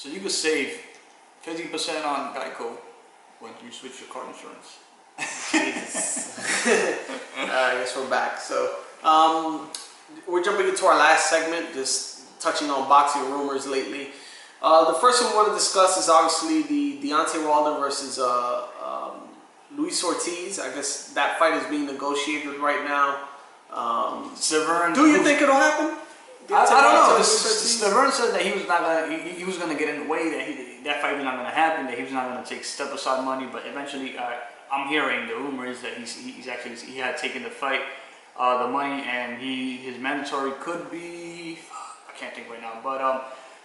So you could save 50% on Geico when you switch your car insurance. Jesus. I guess we're back. So we're jumping into our last segment, just touching on boxing rumors lately. The first one we want to discuss is obviously the Deontay Wilder versus Luis Ortiz. I guess that fight is being negotiated right now. Do you think it'll happen? I don't know. Severn said that he was not gonna. He was gonna get in the way. That fight was not gonna happen. That he was not gonna take step aside money. But eventually, I'm hearing the rumor is that he had taken the fight, the money, and his mandatory could be. I can't think right now, but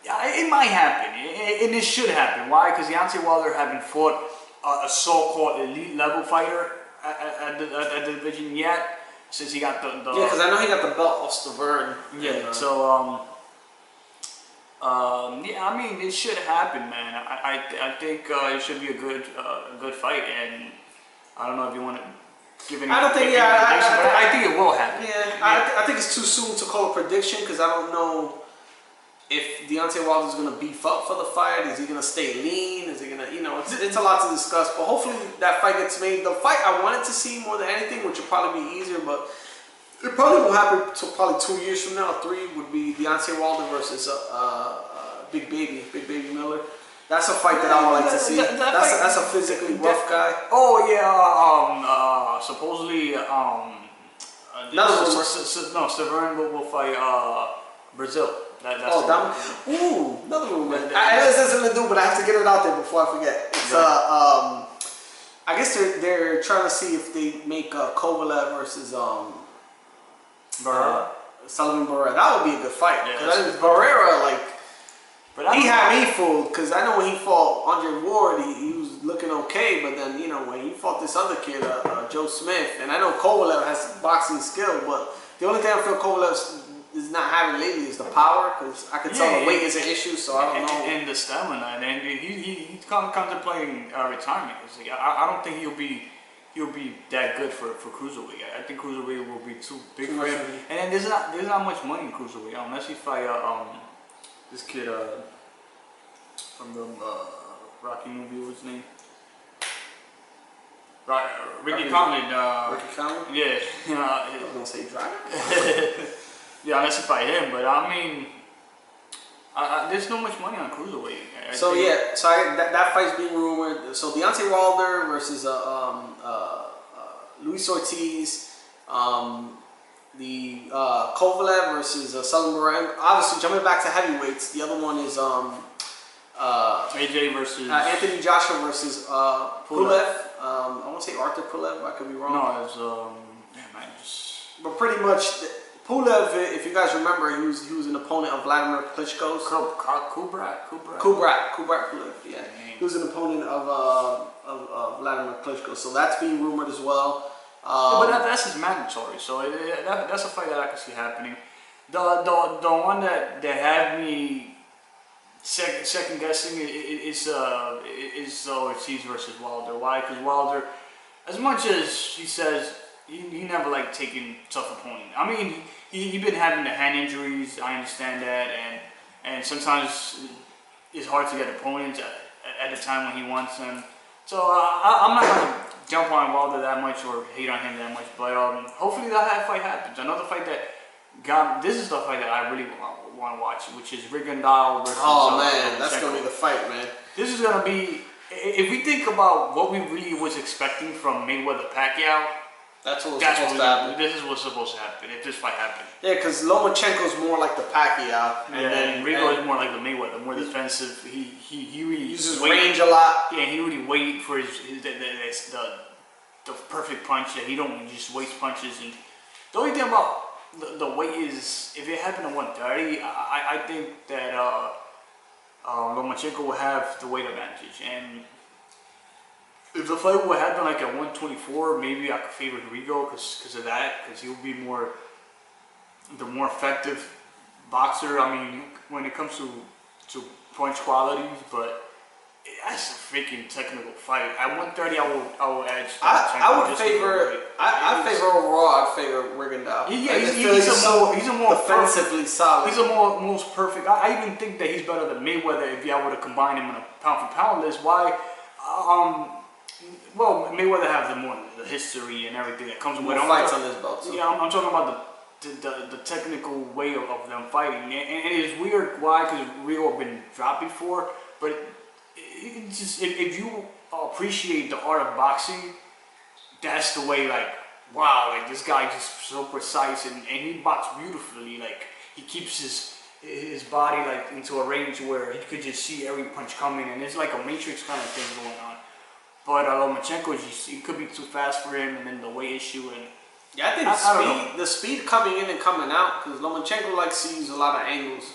yeah, it might happen, and it should happen. Why? Because Deontay Wilder haven't fought a so-called elite level fighter at the division yet. Since he got the yeah, because I know he got the belt off Severn. Yeah, so yeah, I mean it should happen, man. I think it should be a good fight, and I don't know if you want to give any. I don't think I think it will happen. Yeah, I think it's too soon to call a prediction because I don't know if Deontay Wilder is going to beef up for the fight. Is he going to stay lean? Is he going to, it's a lot to discuss. But hopefully that fight gets made. The fight I wanted to see more than anything, which will probably be easier, but it probably won't happen until probably 2 years from now. 3 would be Deontay Wilder versus Big Baby Miller. That's a fight that I would like to see. That's a physically rough guy. Oh yeah. Supposedly, Severn will fight Brazil. Another rumor. I know this has nothing to do, but I have to get it out there before I forget. It's I guess they're trying to see if they make Kovalev versus Sullivan Barrera. That would be a good fight. Yeah, Barrera, he had me fooled because I know when he fought Andre Ward, he was looking okay, but then when he fought this other kid, Joe Smith, and I know Kovalev has boxing skill, but the only thing I feel Kovalev is not having lately is the power, because I could tell the weight is an issue, so I don't know. And the stamina, and he's contemplating retirement. I don't think he'll be that good for cruiserweight. I think cruiserweight will be too big for him. And then there's not much money in cruiserweight unless he fight this kid from the Rocky movie. What's his name? Ricky Conlon. Ricky Conlon? Yeah. I was gonna say Dragon. Yeah, unless you fight him, but I mean, there's no much money on cruiserweight. That fight's being rumored. So Deontay Wilder versus Luis Ortiz, the Kovalev versus Sullivan Barrera. Obviously, jumping back to heavyweights, the other one is AJ versus Anthony Joshua versus Pulev. I want to say Arthur Pulev, but I could be wrong. No, it's But pretty much. Pulev, if you guys remember, he was an opponent of Vladimir Klitschko's. Kubrat Pulev, yeah. He was an opponent of Vladimir Klitschko, so that's being rumored as well. But that's his mandatory, so that's a fight that I could see happening. The one that had me second guessing is Ortiz versus Wilder. Why? Because Wilder, as much as he says. He never taking tough opponent. I mean, he been having the hand injuries. I understand that, and sometimes it's hard to get opponents at the time when he wants them. So I'm not gonna jump on Wilder that much or hate on him that much. But hopefully that fight happens. Another fight this is the fight that I really want to watch, which is Rigondeaux versus. Oh man, that's gonna be the fight, man. This is gonna be. If we think about what we really was expecting from Mayweather Pacquiao. That's what was supposed to happen. This is what's supposed to happen if this fight happened. Yeah, because Lomachenko's more like the Pacquiao, and then Rigo is more like the Mayweather, more defensive. He really uses range a lot. Yeah, he really wait for the perfect punch. That he don't just waste punches. And the only thing about the weight is if it happened at 130, I think that Lomachenko will have the weight advantage. And if the fight would happen at 124, maybe I could favor Rigo because of that, because he'll be the more effective boxer. I mean, when it comes to punch qualities, but That's a freaking technical fight. At 130, I will edge. I would just favor. I favor overall. I'd favor Rigondeaux. Yeah, he's a more defensively solid. He's a most perfect. I even think that he's better than Mayweather if y'all were to combine him in a pound for pound list. Why? Well, Mayweather has the history and everything that comes with more fights on his belt. Yeah, I'm talking about the technical way of them fighting, and it is weird why, because Rio have been dropped before, but it's just if you appreciate the art of boxing, that's the way. Like, wow, like this guy just so precise and he boxes beautifully. Like he keeps his body like into a range where he could just see every punch coming, and it's like a Matrix kind of thing going on. But Lomachenko, it could be too fast for him, and then the weight issue and. Yeah, I think the speed coming in and coming out, because Lomachenko likes to use a lot of angles.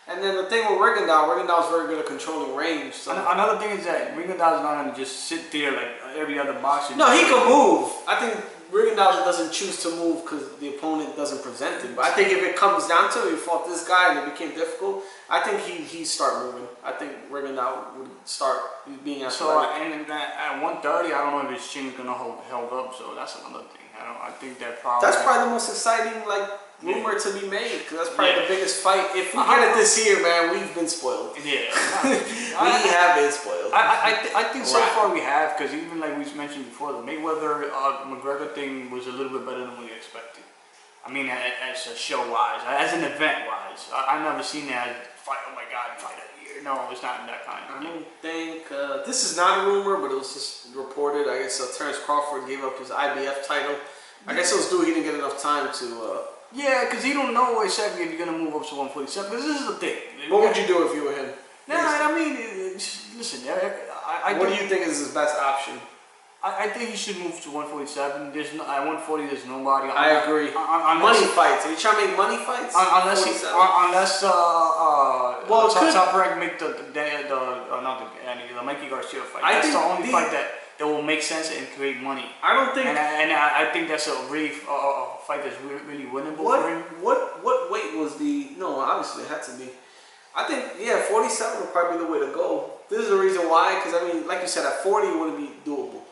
And then the thing with Rigondeaux is very good at controlling range. So. Another thing is that Rigondeaux is not going to just sit there like every other boxer. No, he can move. I think Rigondeaux doesn't choose to move because the opponent doesn't present it. But I think if it comes down to it, he fought this guy and it became difficult, I think he'd start moving. I think Rigondeaux would start being athletic. So, and at 130, I don't know if his chin's going to held up, so that's another thing. I think that probably... That's probably the most exciting, rumor to be made, because that's probably the biggest fight. If we get it this year, man, we've been spoiled. Yeah. we have been spoiled. I think so far we have, because even like we mentioned before, the Mayweather McGregor thing was a little bit better than we expected. I mean, as a show-wise, as an event-wise. I've never seen that fight, oh my God, fight of the year. No, it's not that kind of thing. I don't think, this is not a rumor, but it was just reported. I guess Terence Crawford gave up his IBF title. I guess it was due he didn't get enough time to... Yeah, because he don't know exactly if you're going to move up to 147. Because this is the thing. What would you do if you were him? No, I mean, listen, what do you think is his best option? I think he should move to 147. There's no, at 140, there's nobody. I agree. Money fights. Are you trying to make money fights? Unless well, Top Rank make the Mikey Garcia fight. That's the only fight that will make sense and create money. I don't think. And I think that's a really fight that's really winnable for him. What weight was the? No, obviously it had to be. I think 47 would probably be the way to go. This is the reason why, because I mean, like you said, at 40 it wouldn't be doable.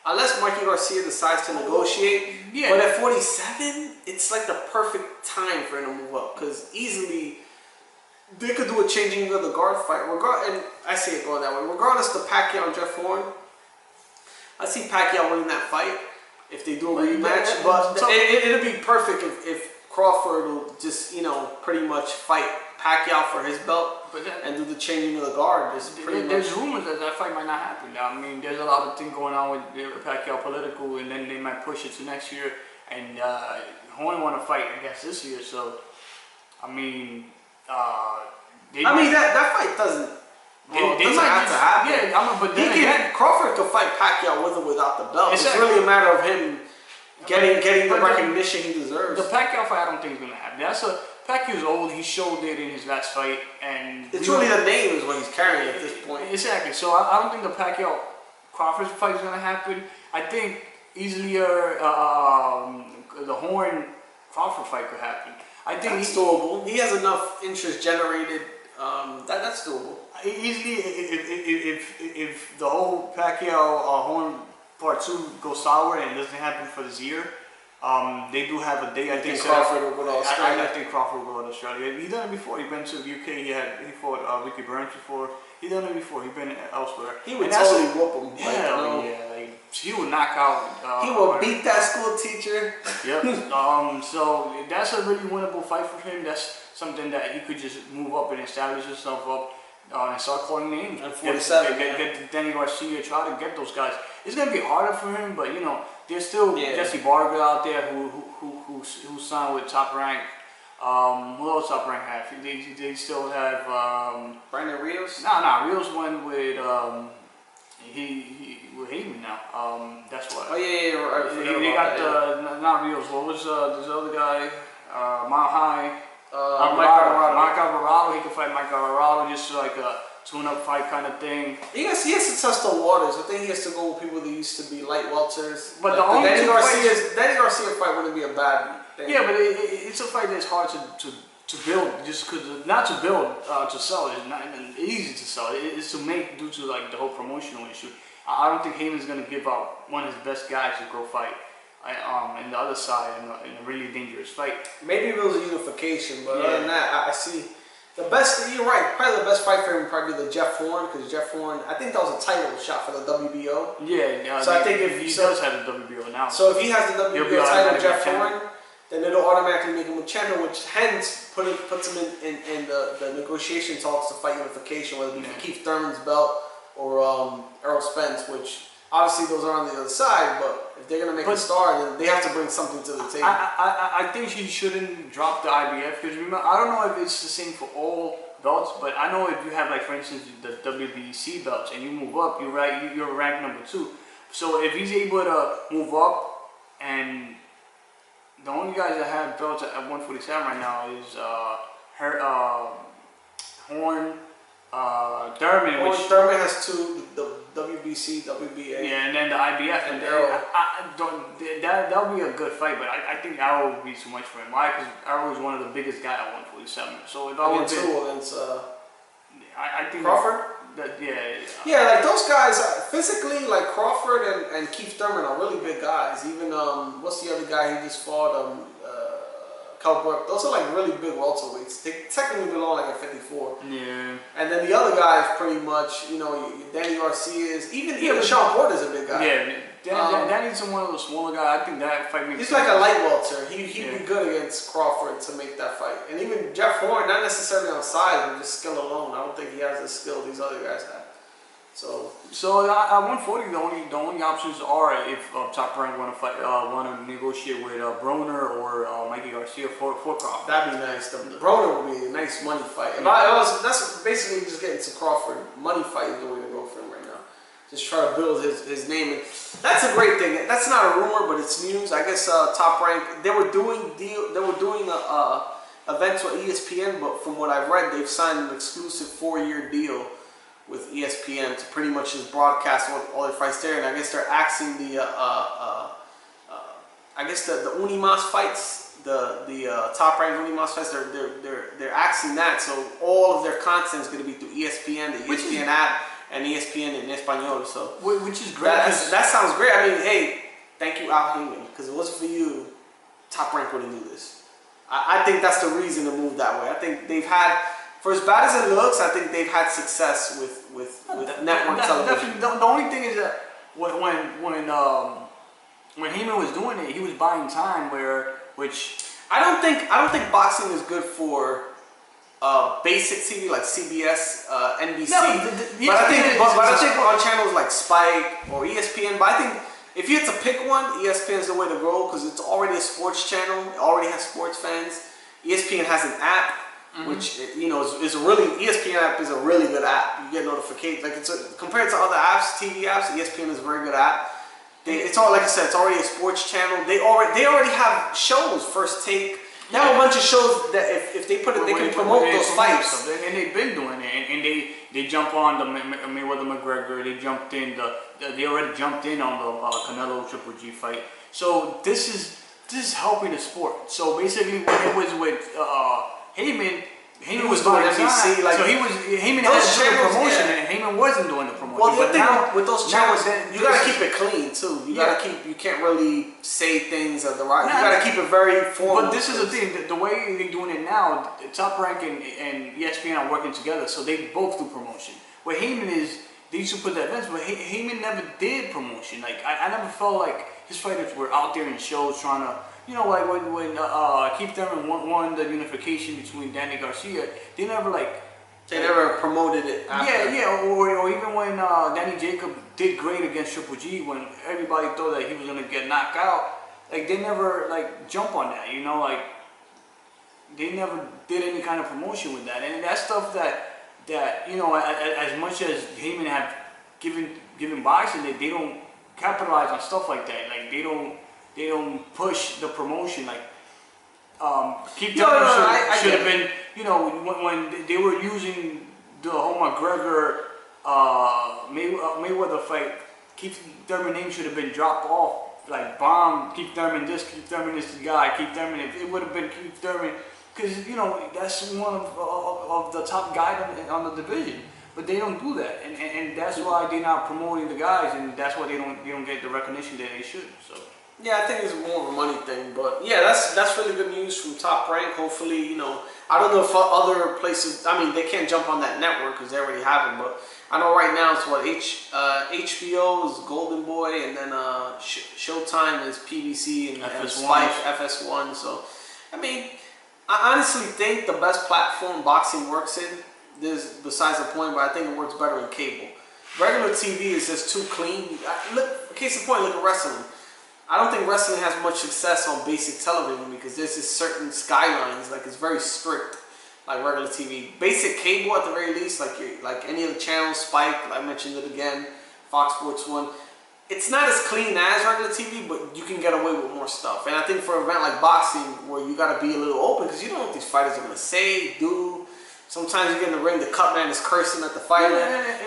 Unless Mikey Garcia decides to negotiate. Yeah. But at 47, it's like the perfect time for him to move up. Because easily, they could do a changing of the guard fight. And I say it going that way. Regardless of Pacquiao and Jeff Horn, I see Pacquiao winning that fight if they do a rematch. But it'll be perfect if Crawford will just, pretty much fight Pacquiao for his belt. And do the changing of the guard. There's rumors that fight might not happen. I mean, there's a lot of things going on with Pacquiao political, and then they might push it to next year. And Horn want to fight against this year, so I mean, that fight doesn't. Doesn't have to happen. Yeah, but Crawford could fight Pacquiao with or without the belt. It's really a matter of him getting the recognition he deserves. The Pacquiao fight, I don't think is gonna happen. Pacquiao's old. He showed it in his last fight, and it's really the name is what he's carrying at this point. Exactly. So I don't think the Pacquiao Crawford fight is gonna happen. I think easily the Horn Crawford fight could happen. I think that's doable. He has enough interest generated. That's doable. Easily, if the whole Pacquiao Horn Part 2 goes sour and it doesn't happen for this year. They do have a date. I think Crawford will go to Australia. I think Crawford will go to Australia. He done it before. He been to the UK. He fought Ricky Burns before. He done it before. He been elsewhere. He would totally whoop him. He would knock out. He will beat that school teacher. Yep. So that's a really winnable fight for him. That's something that he could just move up and establish himself up and start calling names. And 47. Get Danny Garcia. Try to get those guys. It's gonna be harder for him, but there's still Jesse Barger out there who signed with Top Rank. Who else Top Rank have? They still have Brandon Rios. Nah. Rios went with he with Heyman now. That's what. Oh yeah. They got not Rios. What was this other guy? Mile High. Mike Alvarado. He could fight Mike Alvarado just like a tune-up fight kind of thing. He has to test the waters. I think he has to go with people that used to be light welters. But the only Danny Garcia fight wouldn't be a bad thing. Yeah, but it's a fight that's hard to to build, just because not to build to sell. It's not even easy to sell. It's to make due to like the whole promotional issue. I don't think Heyman's gonna give up one of his best guys to go fight. And the other side in a really dangerous fight. Maybe it was a unification, but other than that, I see the best. You're right. Probably the best fight for him would probably be the Jeff Horn, because Jeff Horn, I think that was a title shot for the WBO. Yeah. So I think if he does have the WBO now. So if he has the WBO title, Jeff Horn, then it'll automatically make him a champion, which hence puts him in the negotiation talks to fight unification, whether it be for Keith Thurman's belt or Errol Spence, which obviously those are on the other side, but if they're going to make a star, then they have to bring something to the table. I think he shouldn't drop the IBF, because remember, I don't know if it's the same for all belts, but I know if you have, like, for instance, the WBC belts and you move up, you're ranked number 2. So if he's able to move up, and the only guys that have belts at 147 right now is Horn, Thurman. Thurman has 2, the WBC, WBA. Yeah, and then the IBF. And Arrow. That'll be a good fight, but I think Arrow would be too much for him. Why? Because Arrow is one of the biggest guys at 147. So if I would against I think Crawford? Yeah, like those guys, physically, like Crawford and Keith Thurman are really big guys. Even, what's the other guy he just fought? Kell Brook. Those are like really big welterweights. They technically belong like at 54. Yeah. And then the other guys pretty much, Danny Garcia is, even Sean Porter's a big guy. Yeah, Danny's one of those smaller guys. I think that fight makes he's like a light welter. He'd be good against Crawford to make that fight. And even Jeff Horn, not necessarily on size, but just skill alone. I don't think he has the skill these other guys have. So at 140, the only options are if Top Rank want to negotiate with Broner or Mikey Garcia for Crawford. That'd be nice. Broner would be a nice money fight. That's basically just getting to Crawford. Money fight is the way to go for him right now. Just try to build his name. And that's a great thing. That's not a rumor, but it's news. I guess Top Rank, they were doing events with ESPN, but from what I've read, they've signed an exclusive 4-year deal with ESPN to pretty much just broadcast all their fights there. And I guess they're axing the Unimas fights, the Top Rank Unimas fights. They're axing that, so all of their content is going to be through ESPN, the ESPN app, and ESPN in Espanol. So which is great. That sounds great. I mean, hey, thank you, Al Heyman, because if it wasn't for you, Top Rank wouldn't do this. I think that's the reason to move that way. I think they've had. For as bad as it looks, I think they've had success with network television. The only thing is that when Heyman was doing it, he was buying time. Which I don't think boxing is good for basic TV like CBS, NBC. But I think on channels like Spike or ESPN. But I think if you had to pick one, ESPN is the way to go because it's already a sports channel. It already has sports fans. ESPN has an app. Which is a really ESPN app is a really good app. You get notifications compared to other apps, TV apps. ESPN is a very good app. It's all like I said. It's already a sports channel. They already have shows. First Take. They have a bunch of shows that if they put it, they can promote those fights. And they've been doing it. And they jump on the Mayweather McGregor. They jumped in they already jumped in on the Canelo Triple G fight. So this is helping the sport. So basically, when it was with Heyman was doing NBC, Heyman had to do the promotion, and Heyman wasn't doing the promotion. Well, the thing with those channels, you gotta keep it clean too. You can't really say things at the right. You gotta keep it very formal. But this is the thing: the way they're doing it now, Top Rank and ESPN are working together, so they both do promotion. Where Heyman is, they used to put the events, but Heyman never did promotion. Like I never felt like his fighters were out there in shows trying to. Like when Keith Thurman won the unification between Danny Garcia, they never promoted it after. Or even when Danny Jacob did great against Triple G, when everybody thought that he was gonna get knocked out, they never jump on that, they never did any kind of promotion with that, and that's stuff that as much as Heyman have given boxing, they don't capitalize on stuff like that, they don't push the promotion Keith Thurman should have been, when they were using the whole McGregor Mayweather fight, Keith Thurman name should have been dropped off like bomb Keith Thurman this, Keith Thurman is the guy, Keith Thurman. If it would have been Keith Thurman, because that's one of the top guys on the division. But they don't do that, and that's why they're not promoting the guys, and that's why they don't get the recognition that they should. So. Yeah, I think it's more of a money thing, but yeah, that's really good news from Top Rank. Hopefully, I don't know if other places. I mean, they can't jump on that network because they already have it. But I know right now it's what HBO is Golden Boy, and then Showtime is PBC and Spike FS1. So, I mean, I honestly think the best platform boxing works in. This besides the point, but I think it works better in cable. Regular TV is just too clean. Case in point, look at wrestling. I don't think wrestling has much success on basic television because there's just certain skylines, like it's very strict, like regular TV. Basic cable at the very least, like any of the channels, Spike, I mentioned it again, Fox Sports 1. It's not as clean as regular TV, but you can get away with more stuff. And I think for an event like boxing, where you got to be a little open because you don't know what these fighters are going to say, do. Sometimes you get in the ring, the cut man is cursing at the fighter.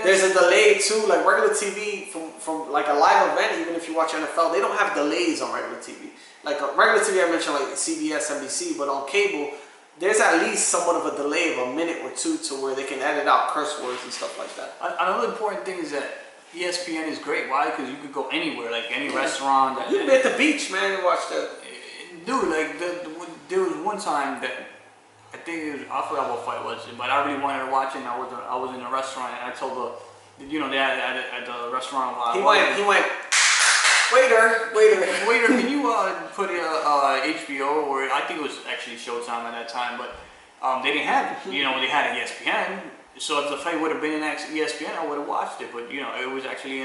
There's a delay too, like regular TV from like a live event. Even if you watch NFL, they don't have delays on regular TV. Like regular TV, I mentioned like CBS, NBC, but on cable, there's at least somewhat of a delay of a minute or two to where they can edit out curse words and stuff like that. Another important thing is that ESPN is great. Why? Because you could go anywhere, like any restaurant. You can be at the beach, man, and watch that. Dude, like there was one time that. I think I forgot what fight it was, but I really wanted to watch it. And I was in a restaurant, and I told they had at the restaurant. He went. Waiter, can you put HBO or I think it was actually Showtime at that time, but they didn't have it. They had ESPN. So if the fight would have been in ESPN, I would have watched it. But it was actually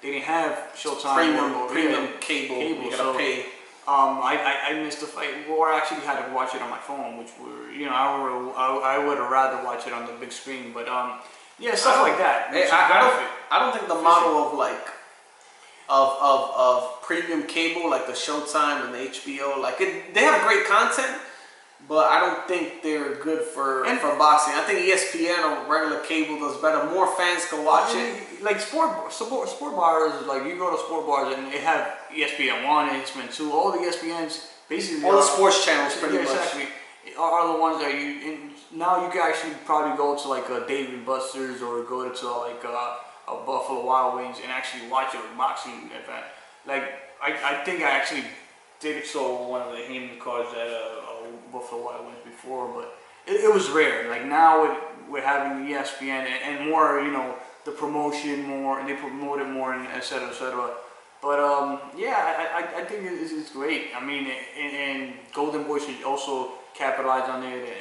they didn't have Showtime premium cable. You gotta pay. I missed the fight, or I actually had to watch it on my phone, which I would have rather watch it on the big screen. But yeah, stuff like that. I don't think the model of premium cable like the Showtime and the HBO, they have great content, but I don't think they're good for boxing. I think ESPN or regular cable does better. More fans can watch it. Like sport bars, like you go to sport bars and they have ESPN 1, ESPN 2, all the ESPNs, basically all the sports channels pretty much. Exactly, are the ones that now you can actually probably go to like a Dave & Buster's or go to like a Buffalo Wild Wings and actually watch a boxing event. Like I think I actually did show one of the Heyman cards at Buffalo Wild Wings before, but it was rare. Like now we're having ESPN and more, the promotion more, and they promote it more, and et cetera, et cetera. But yeah, I think it's great. I mean, and Golden Boy should also capitalize on it.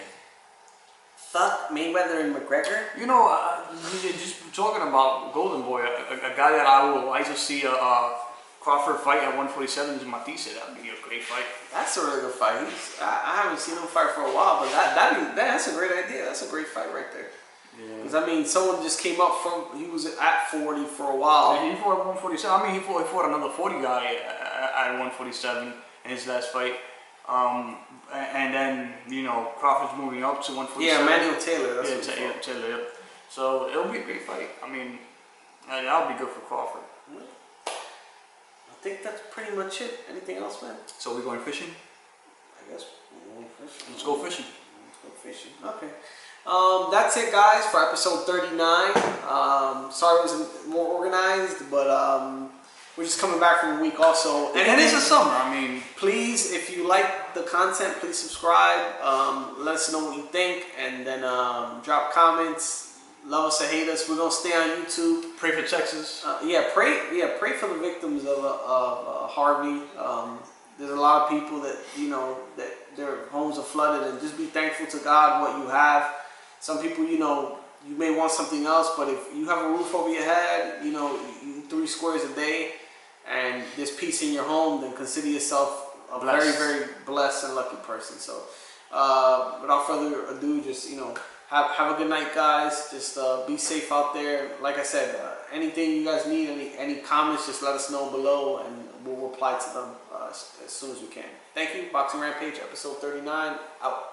Fuck Mayweather and McGregor. Just talking about Golden Boy, a guy that I would like to see Crawford fight at 147 is Matisse. That would be a great fight. That's a really good fight. I haven't seen him fight for a while, but that's a great idea. That's a great fight right there. Because I mean, someone just came up he was at 40 for a while. Yeah, he fought at 147. I mean, he fought another 40 guy at 147 in his last fight. And then Crawford's moving up to 147. Yeah, Emmanuel Taylor. Taylor. Yep. So it'll be a great fight. I mean, that'll be good for Crawford. I think that's pretty much it. Anything else, man? So we're going fishing? I guess we're going fishing. Let's go fishing. Okay. That's it, guys, for episode 39. Sorry it wasn't more organized, but we're just coming back from a week also. And it's the summer. I mean, please, if you like the content, please subscribe. Let us know what you think, and then drop comments. Love us or hate us. We're gonna stay on YouTube. Pray for Texas. Pray for the victims of Harvey. There's a lot of people that that their homes are flooded, and just be thankful to God what you have. Some people, you may want something else, but if you have a roof over your head, you eat 3 squares a day, and there's peace in your home, then consider yourself a very, very blessed and lucky person. So, without further ado, just have a good night, guys. Just be safe out there. Like I said, anything you guys need, any comments, just let us know below, and we'll reply to them as soon as we can. Thank you. Boxing Rampage, episode 39, out.